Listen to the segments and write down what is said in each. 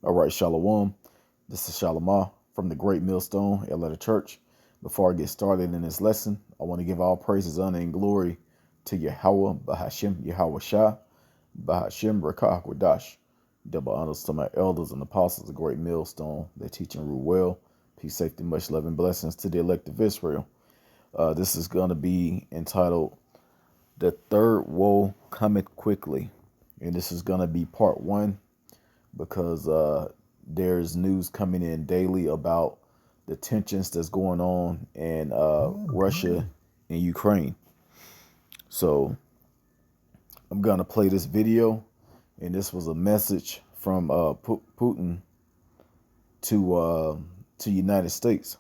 All right, Shalom. This is Shalomah from the Great Millstone, Atlanta Church. Before I get started in this lesson, I want to give all praises, honor, and glory to Yahweh, Bahashim, Yahweh Shah, Bahashim, Rakah, Wadash. Double honors to my elders and apostles of the Great Millstone. They teach and rule well. Peace, safety, much love, and blessings to the elect of Israel. This is going to be entitled, The Third Woe Cometh Quickly. And this is going to be part one, because there's news coming in daily about the tensions that's going on in Russia and Ukraine. So I'm going to play this video, and this was a message from Putin to United States.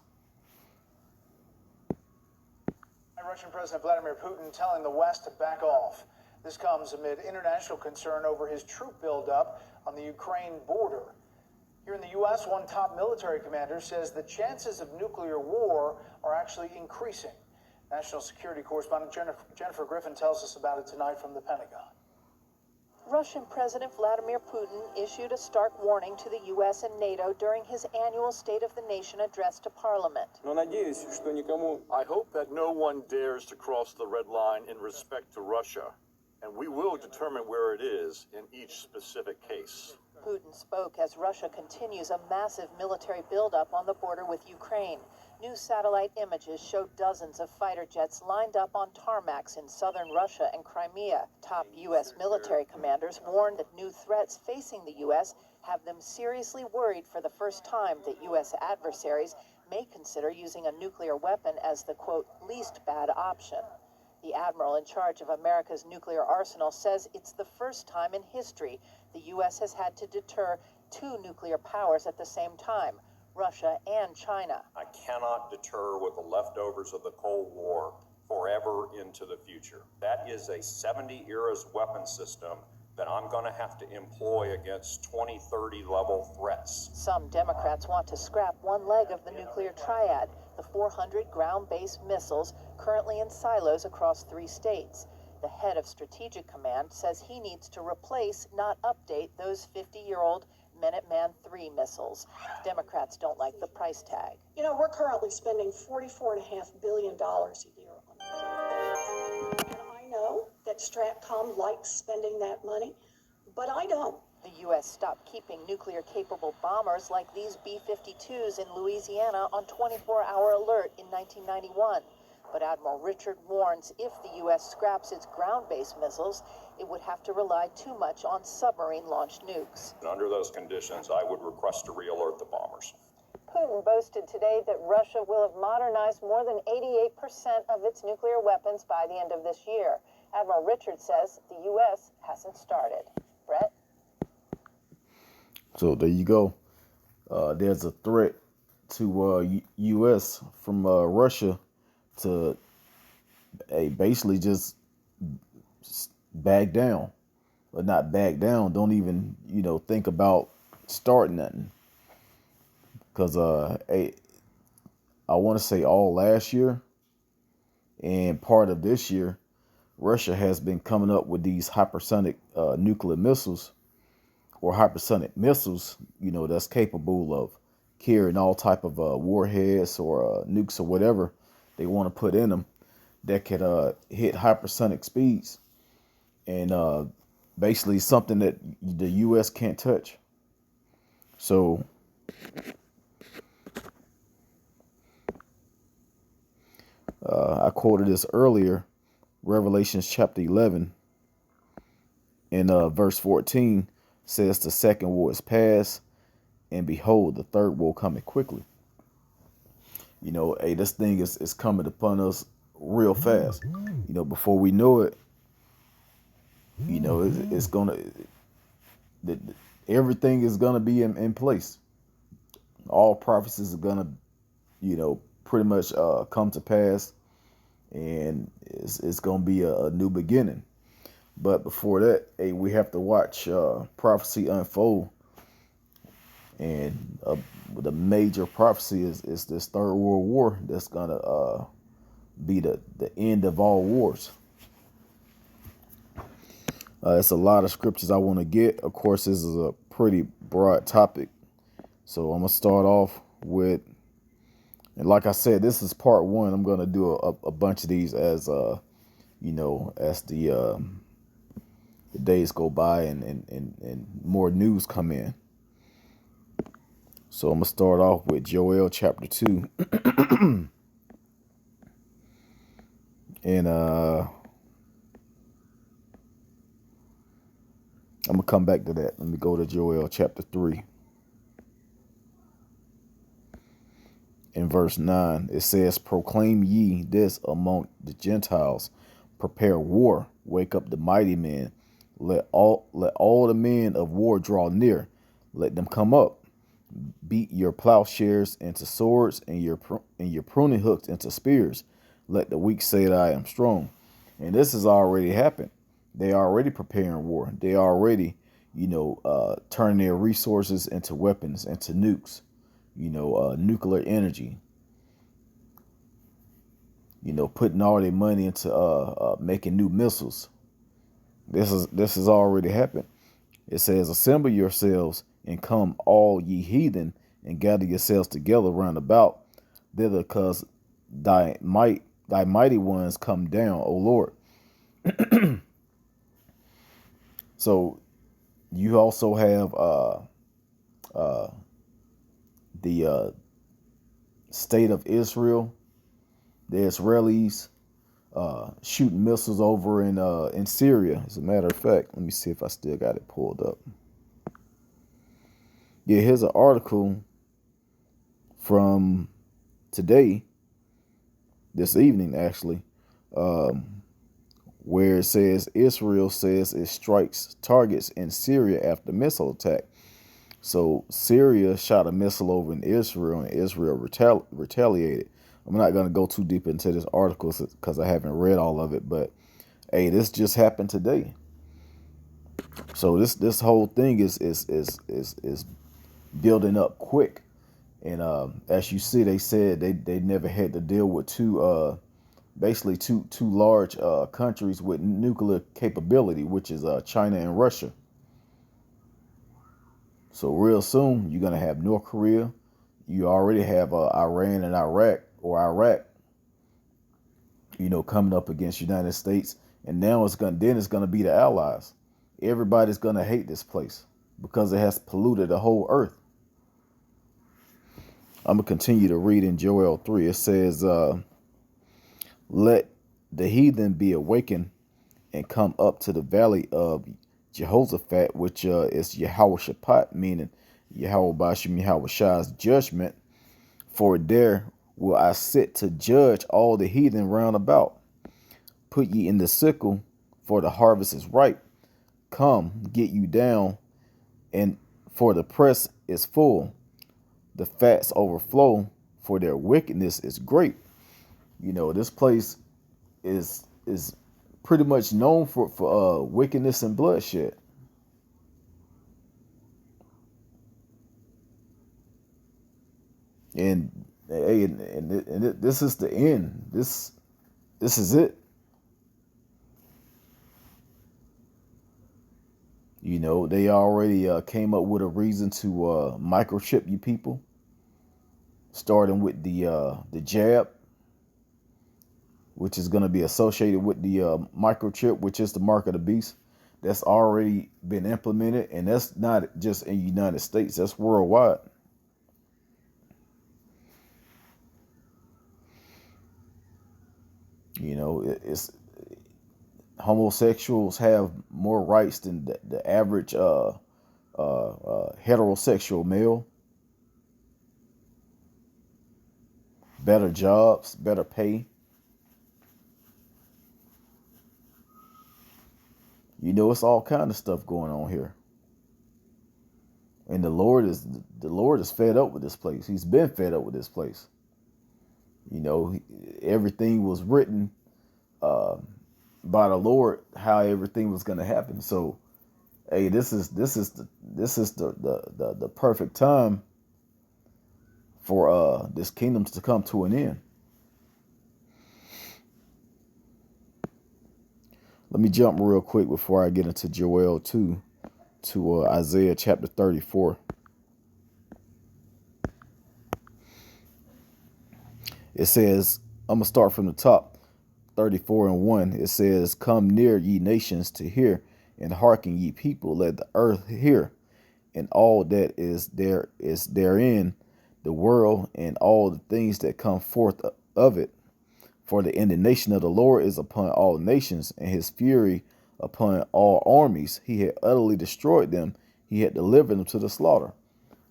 Russian President Vladimir Putin telling the West to back off. This comes amid international concern over his troop buildup on the Ukraine border. Here in the U.S., one top military commander says the chances of nuclear war are actually increasing. National security correspondent Jennifer Griffin tells us about it tonight from the Pentagon. Russian President Vladimir Putin issued a stark warning to the U.S. and NATO during his annual State of the Nation address to Parliament. I hope that no one dares to cross the red line in respect to Russia, and we will determine where it is in each specific case. Putin spoke as Russia continues a massive military buildup on the border with Ukraine. New satellite images show dozens of fighter jets lined up on tarmacs in southern Russia and Crimea. Top U.S. military commanders warned that new threats facing the U.S. have them seriously worried for the first time that U.S. adversaries may consider using a nuclear weapon as the, quote, least bad option. The admiral in charge of America's nuclear arsenal says it's the first time in history the U.S. has had to deter two nuclear powers at the same time, Russia and China. I cannot deter with the leftovers of the Cold War forever into the future. That is a 70 eras weapon system that I'm going to have to employ against 2030 level threats. Some Democrats want to scrap one leg of the nuclear triad, the 400 ground-based missiles currently in silos across 3 states. The head of Strategic Command says he needs to replace, not update, those 50-year-old Minuteman III missiles. Democrats don't like the price tag. You know, we're currently spending $44.5 billion a year on that. And I know that Stratcom likes spending that money, but I don't. The U.S. stopped keeping nuclear-capable bombers like these B-52s in Louisiana on 24-hour alert in 1991. But Admiral Richard warns if the U.S. scraps its ground-based missiles, it would have to rely too much on submarine-launched nukes. And under those conditions, I would request to re-alert the bombers. Putin boasted today that Russia will have modernized more than 88% of its nuclear weapons by the end of this year. Admiral Richard says the U.S. hasn't started. Brett? So there you go. There's a threat to U.S. from Russia to basically just back down, but not back down. Don't even, think about starting nothing. Because I want to say all last year and part of this year, Russia has been coming up with these hypersonic nuclear missiles, or hypersonic missiles, that's capable of carrying all type of warheads or nukes or whatever they want to put in them that could hit hypersonic speeds, and basically something that the U.S. can't touch. So I quoted this earlier, Revelations chapter 11 in verse 14 says the second war is past, and behold, the third war coming quickly. This thing is coming upon us real fast. Before we know it, it's gonna, everything is gonna be in place. All prophecies are gonna, pretty much come to pass, and it's gonna be a new beginning. But before that, we have to watch prophecy unfold. And the major prophecy is this Third World War that's going to be the end of all wars. It's a lot of scriptures I want to get. Of course, this is a pretty broad topic, So I'm gonna start off with, and like I said, this is part one. I'm gonna do a bunch of these as as the days go by and more news come in. So I'm gonna start off with Joel chapter 2, and I'm gonna come back to that. Let me go to Joel chapter 3. In verse 9, it says, "Proclaim ye this among the Gentiles, prepare war, wake up the mighty men, let all the men of war draw near, let them come up, beat your plowshares into swords and your pruning hooks into spears, let the weak say that I am strong." And this has already happened. They are already preparing war. They are already, turning their resources into weapons, into nukes. Nuclear energy, putting all their money into making new missiles. This has already happened. It says, "Assemble yourselves and come, all ye heathen, and gather yourselves together round about thither, cause thy mighty ones come down, O Lord." So you also have the state of Israel, the Israelis shooting missiles over in Syria. As a matter of fact, let me see if I still got it pulled up. Yeah, here's an article from today, this evening actually, where it says Israel says it strikes targets in Syria after missile attack. So Syria shot a missile over in Israel, and Israel retaliated. I'm not going to go too deep into this article because I haven't read all of it, but hey, this just happened today. So this whole thing is building up quick, and as you see, they said they never had to deal with two large countries with nuclear capability, which is China and Russia. So real soon, you're going to have North Korea. You already have Iran and Iraq, coming up against United States. And now it's going to be the allies. Everybody's going to hate this place because it has polluted the whole earth. I'm going to continue to read in Joel 3. It says, "Let the heathen be awakened and come up to the valley of Jehoshaphat," which is Yehoshaphat, meaning Yahweh Bashim Yahweh Shah's judgment. "For there will I sit to judge all the heathen round about. Put ye in the sickle, for the harvest is ripe. Come, get you down, and for the press is full. The fats overflow, for their wickedness is great." This place is pretty much known for wickedness and bloodshed. And this is the end. This is it. They already came up with a reason to microchip you people, starting with the jab, which is going to be associated with the microchip, which is the mark of the beast. That's already been implemented, and that's not just in the United States. That's worldwide. It's homosexuals have more rights than the average heterosexual male. Better jobs, better pay. It's all kind of stuff going on here. And the Lord is fed up with this place. He's been fed up with this place. Everything was written by the Lord, how everything was going to happen. So, hey, this is the perfect time for this kingdom to come to an end. Let me jump real quick before I get into Joel 2 to Isaiah chapter 34. It says, I'm going to start from the top, 34:1. It says, come near, ye nations, to hear, and hearken, ye people, let the earth hear, and all that is therein, the world, and all the things that come forth of it. For the indignation of the Lord is upon all nations, and his fury upon all armies. He had utterly destroyed them. He had delivered them to the slaughter.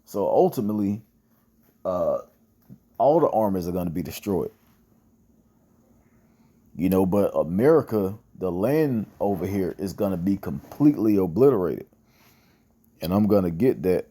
So ultimately, all the armies are going to be destroyed. But America, the land over here, is going to be completely obliterated. And I'm going to get that.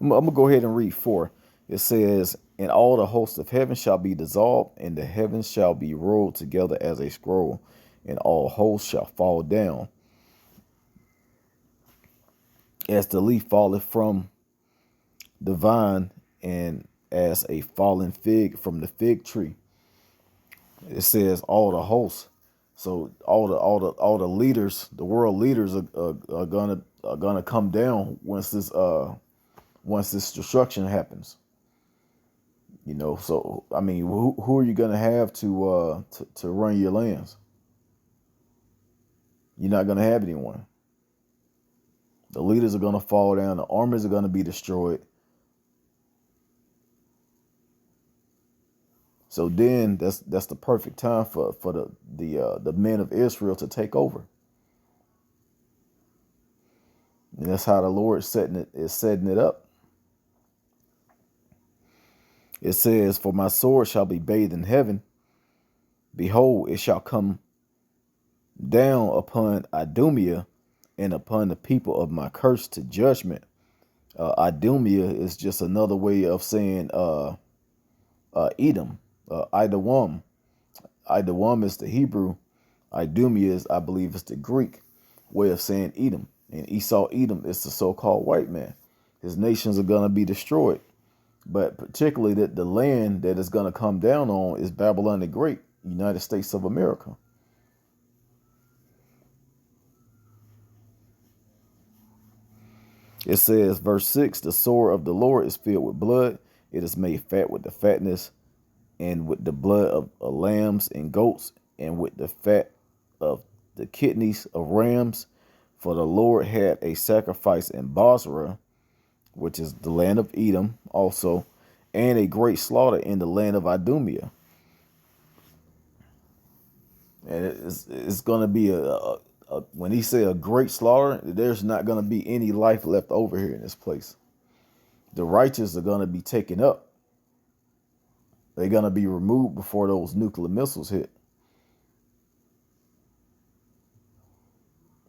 I'm going to go ahead and read 4. It says, and all the hosts of heaven shall be dissolved, and the heavens shall be rolled together as a scroll, and all hosts shall fall down, as the leaf falleth from the vine, and as a fallen fig from the fig tree. It says all the hosts. So all the leaders, the world leaders are gonna come down once this destruction happens. So I mean, who are you gonna have to run your lands? You're not gonna have anyone. The leaders are gonna fall down. The armies are gonna be destroyed. So then that's the perfect time for the men of Israel to take over. And that's how the Lord is setting it up. It says, for my sword shall be bathed in heaven. Behold, it shall come down upon Idumea and upon the people of my curse to judgment. Idumea is just another way of saying Edom. Idawam. Idawam is the Hebrew. Idumea is, I believe, is the Greek way of saying Edom. And Esau Edom is the so-called white man. His nations are going to be destroyed. But particularly that the land that is going to come down on is Babylon the Great, United States of America. It says, verse 6, the sword of the Lord is filled with blood. It is made fat with the fatness and with the blood of lambs and goats and with the fat of the kidneys of rams. For the Lord had a sacrifice in Bozrah, which is the land of Edom also, and a great slaughter in the land of Idumea. And it's going to be when he say a great slaughter, there's not going to be any life left over here in this place. The righteous are going to be taken up. They're going to be removed before those nuclear missiles hit.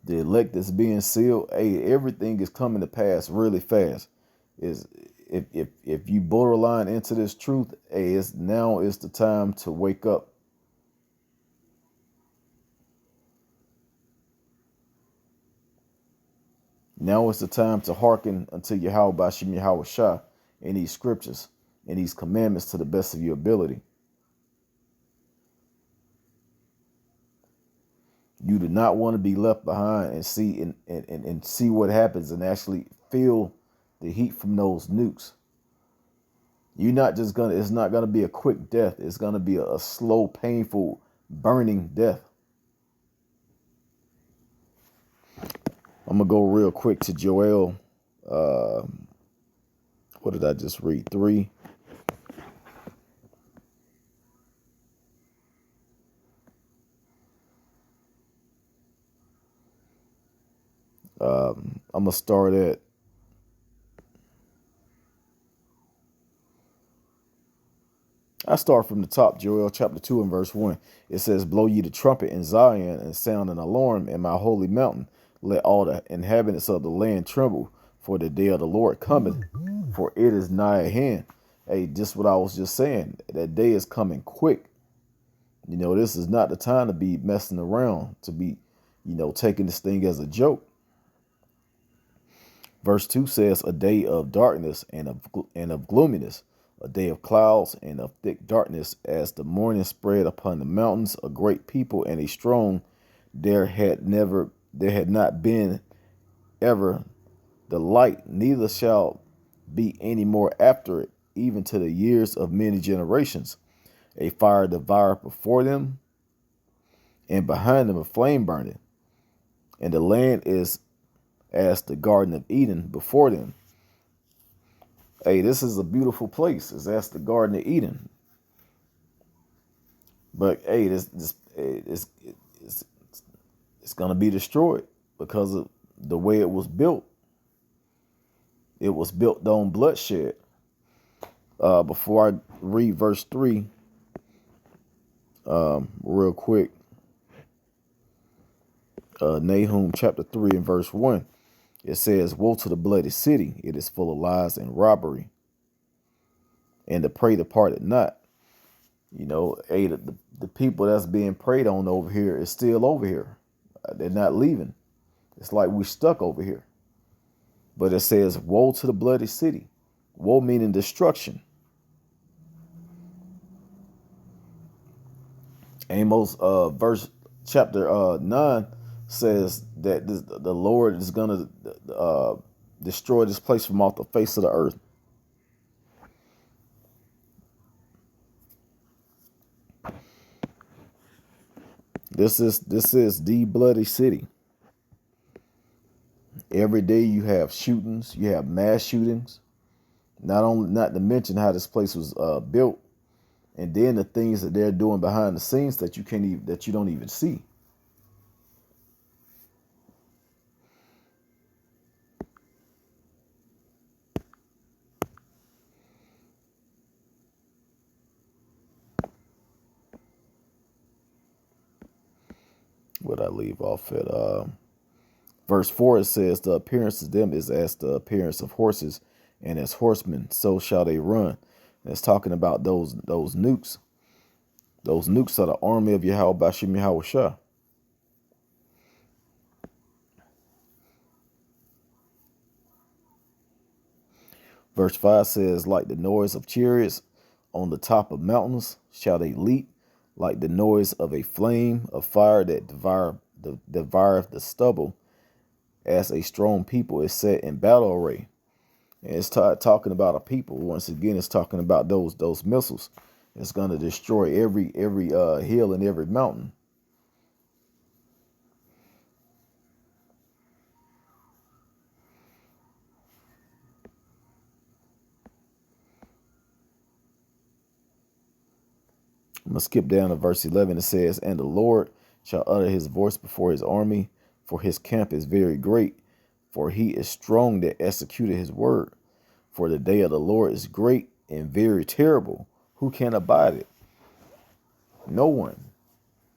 The elect that's being sealed, hey, everything is coming to pass really fast. If you borderline into this truth, hey, now is the time to wake up. Now is the time to hearken unto Yahweh Bashim Yahweh Shah in these scriptures, in these commandments to the best of your ability. You do not want to be left behind and see what happens and actually feel the heat from those nukes. You're not just it's not gonna be a quick death. It's gonna be a slow, painful, burning death. I'm gonna go real quick to Joel. What did I just read? 3. I'm gonna start at I start from the top, Joel chapter 2 and verse 1. It says, blow ye the trumpet in Zion and sound an alarm in my holy mountain. Let all the inhabitants of the land tremble, for the day of the Lord cometh, for it is nigh at hand. Hey, just what I was just saying. That day is coming quick. This is not the time to be messing around, to be, taking this thing as a joke. Verse 2 says, a day of darkness and of gloominess, a day of clouds and of thick darkness, as the morning spread upon the mountains, a great people and a strong there had not been ever the light, neither shall be any more after it, even to the years of many generations. A fire devoured before them, and behind them a flame burning. And the land is as the Garden of Eden before them. Hey, this is a beautiful place. It's as the Garden of Eden. But hey, it's going to be destroyed because of the way it was built. It was built on bloodshed. Before I read verse 3, real quick, Nahum chapter 3 and verse 1, it says, "Woe to the bloody city, it is full of lies and robbery, and the prey departed not." You know, hey, the people that's being preyed on over here is still over here. They're not leaving. It's like we're stuck over here. But it says, "Woe to the bloody city." Woe meaning destruction. Amos chapter 9 says that the Lord is going to destroy this place from off the face of the earth. This is the bloody city. Every day you have shootings, you have mass shootings. Not to mention how this place was built, and then the things that they're doing behind the scenes that you don't even see. What I leave off at verse 4, it says, "The appearance of them is as the appearance of horses, and as horsemen, so shall they run." And it's talking about those nukes. Those nukes are the army of Yahweh Bashim Yahweh Shah. Verse 5 says, "Like the noise of chariots on the top of mountains shall they leap, like the noise of a flame of fire that devoureth the stubble, as a strong people is set in battle array." And it's talking about a people. Once again, it's talking about those missiles. It's going to destroy every hill and every mountain. I'm going to skip down to verse 11. It says, "And the Lord shall utter his voice before his army, for his camp is very great, for he is strong that executed his word. For the day of the Lord is great and very terrible. Who can abide it?" No one.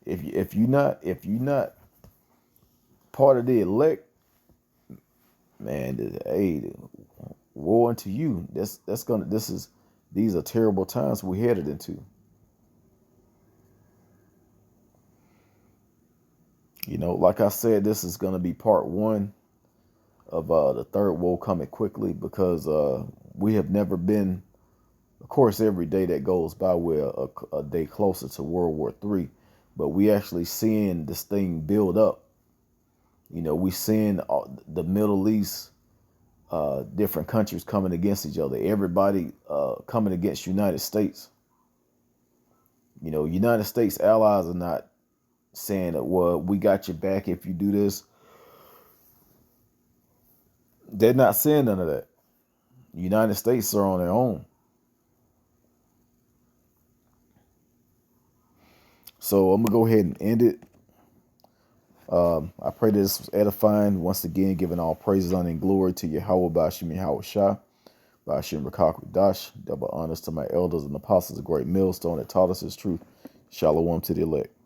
If you're not part of the elect, man, hey, woe unto you. These are terrible times we're headed into. You know, like I said, this is going to be part 1 of the third woe coming quickly, because we have never been, of course, every day that goes by, we're a day closer to World War III, but we actually seeing this thing build up. You know, we seeing the Middle East, different countries coming against each other, everybody coming against United States. You know, United States allies are not saying that, well, we got your back if you do this. They're not saying none of that. United States are on their own. So I'm going to go ahead and end it. I pray this was edifying. Once again, giving all praises, honor, and glory to Yahweh Bashim Yahweh Shah, Bashim Rakak Dash. Double honors to my elders and apostles, a great millstone that taught us his truth. Shalom to the elect.